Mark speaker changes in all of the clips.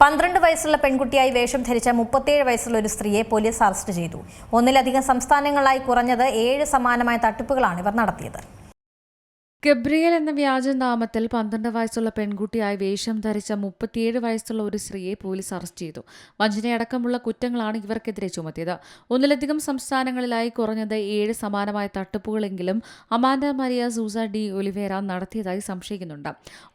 Speaker 1: 12 വയസ്സുള്ള പെൺകുട്ടിയായി വേഷം ധരിച്ച 37 വയസ്സുള്ള ഒരു സ്ത്രീയെ പോലീസ് അറസ്റ്റ് ചെയ്തു. ഒന്നിലധികം സംസ്ഥാനങ്ങളായി കുറഞ്ഞത് 7 സമാനമായ തട്ടിപ്പുകളാണ് ഇവർ നടത്തിയത്.
Speaker 2: ഗബ്രിയേൽ എന്ന വ്യാജനാമത്തിൽ 12 വയസ്സുള്ള പെൺകുട്ടിയായി വേഷം ധരിച്ച 37 വയസ്സുള്ള ഒരു സ്ത്രീയെ പോലീസ് അറസ്റ്റ് ചെയ്തു. വഞ്ചനയടക്കമുള്ള കുറ്റങ്ങളാണ് ഇവർക്കെതിരെ ചുമത്തിയത്. ഒന്നിലധികം സംസ്ഥാനങ്ങളിലായി കുറഞ്ഞത് 7 സമാനമായ തട്ടിപ്പുകളെങ്കിലും Amanda Maria Sousa de Oliveira നടത്തിയതായി സംശയിക്കുന്നുണ്ട്.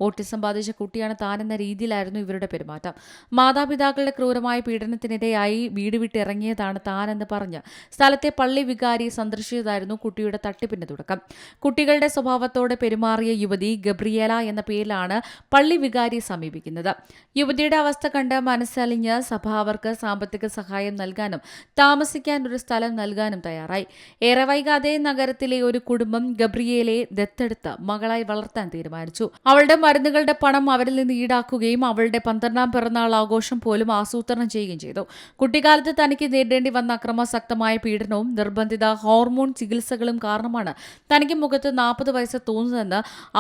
Speaker 2: ഓട്ടിസം ബാധിച്ച കുട്ടിയാണ് താനെന്ന രീതിയിലായിരുന്നു ഇവരുടെ പെരുമാറ്റം. മാതാപിതാക്കളുടെ ക്രൂരമായ പീഡനത്തിനിരയായി വീട് വിട്ടിറങ്ങിയതാണ് താനെന്ന് പറഞ്ഞ് സ്ഥലത്തെ പള്ളി വികാരി സന്ദർശിച്ചതായിരുന്നു കുട്ടിയുടെ തട്ടിപ്പിന്റെ തുടക്കം. കുട്ടികളുടെ സ്വഭാവത്തോടെ പെരുമാറിയ യുവതി ഗബ്രിയേല എന്ന പേരിലാണ് പള്ളി വികാരിയെ സമീപിക്കുന്നത്. യുവതിയുടെ അവസ്ഥ കണ്ട് മനസ്സലിഞ്ഞ് സഭ അവർക്ക് സാമ്പത്തിക സഹായം നൽകാനും താമസിക്കാൻ ഒരു സ്ഥലം നൽകാനും തയ്യാറായി. ഏറെ വൈകാതെ നഗരത്തിലെ ഒരു കുടുംബം ഗബ്രിയേലയെ ദത്തെടുത്ത് മകളായി വളർത്താൻ തീരുമാനിച്ചു. അവളുടെ മരുന്നുകളുടെ പണം അവരിൽ നിന്ന് ഈടാക്കുകയും അവളുടെ 12ാം പിറന്നാൾ ആഘോഷം പോലും ആസൂത്രണം ചെയ്യുകയും ചെയ്തു. കുട്ടിക്കാലത്ത് തനിക്ക് നേരിടേണ്ടി വന്ന അക്രമാസക്തമായ പീഡനവും നിർബന്ധിത ഹോർമോൺ ചികിത്സകളും കാരണമാണ് തനിക്ക് മുഖത്ത് 40 വയസ്സ് തോന്നുന്നതെന്ന്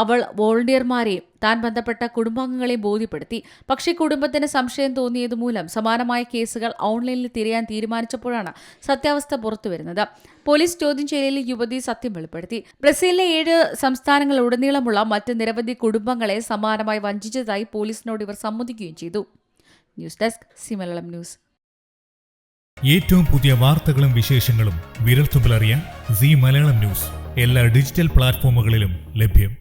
Speaker 2: അവൾ വോളണ്ടിയർമാരെയും താൻ ബന്ധപ്പെട്ട കുടുംബാംഗങ്ങളെയും ബോധ്യപ്പെടുത്തി. പക്ഷേ കുടുംബത്തിന് സംശയം തോന്നിയതുമൂലം സമാനമായ കേസുകൾ ഓൺലൈനിൽ തിരയാൻ തീരുമാനിച്ചപ്പോഴാണ് സത്യാവസ്ഥ പുറത്തുവരുന്നത്. പോലീസ് ചോദ്യം ചെയ്യലിൽ യുവതി സത്യം വെളിപ്പെടുത്തി. ബ്രസീലിലെ 7 സംസ്ഥാനങ്ങളിലുടനീളമുള്ള മറ്റ് നിരവധി കുടുംബങ്ങളെ സമാനമായി വഞ്ചിച്ചതായി പോലീസിനോട് ഇവർ സമ്മതിക്കുകയും ചെയ്തു. News desk C Malayalam news.
Speaker 3: ഏറ്റവും പുതിയ വാർത്തകളും വിശേഷങ്ങളും വിരൽത്തുമ്പിലറിയാൻ സി മലയാളം ന്യൂസ് എല്ലാ ഡിജിറ്റൽ പ്ലാറ്റ്ഫോമുകളിലും ലഭ്യം.